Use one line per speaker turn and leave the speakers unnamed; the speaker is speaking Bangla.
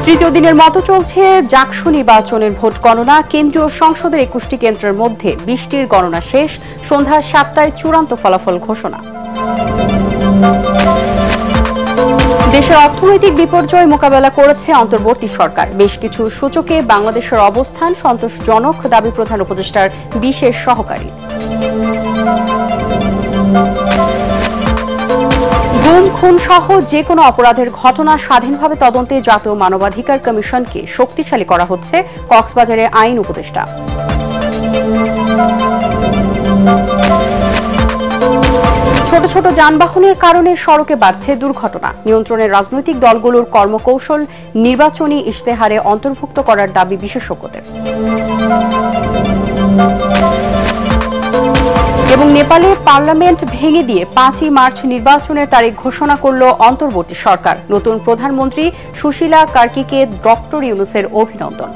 তৃতীয় দিনের মতো চলছে জাকসু নির্বাচনের ভোট গণনা। কেন্দ্রীয় সংসদের 21টি কেন্দ্রের মধ্যে 20টির গণনা শেষ। সন্ধ্যা 7টায় চূড়ান্ত ফলাফল ঘোষণা। দেশের অর্থনৈতিক বিপর্যয় মোকাবেলা করেছে অন্তর্বর্তী সরকার। বেশ কিছু সূচকে বাংলাদেশের অবস্থান সন্তোষজনক, দাবি প্রধান উপদেষ্টার বিশেষ সহকারী। গুম, খুন সহ যে কোনো অপরাধের ঘটনা স্বাধীনভাবে তদন্তে জাতীয় মানবাধিকার কমিশনকে শক্তিশালী করা হচ্ছে, কক্সবাজারে আইন উপদেষ্টা। ছোট ছোট যানবাহনের কারণে সড়কে বাড়ছে দুর্ঘটনা। নিয়ন্ত্রণের রাজনৈতিক দলগুলোর কর্মকৌশল নির্বাচনী ইশতেহারে অন্তর্ভুক্ত করার দাবি বিশেষজ্ঞদের। এবং নেপালে পার্লামেন্ট ভেঙে দিয়ে 5ই মার্চ নির্বাচনের তারিখ ঘোষণা করল অন্তর্বর্তী সরকার। নতুন প্রধানমন্ত্রী সুশীলা কার্কিকে ডক্টর ইউনূসের অভিনন্দন।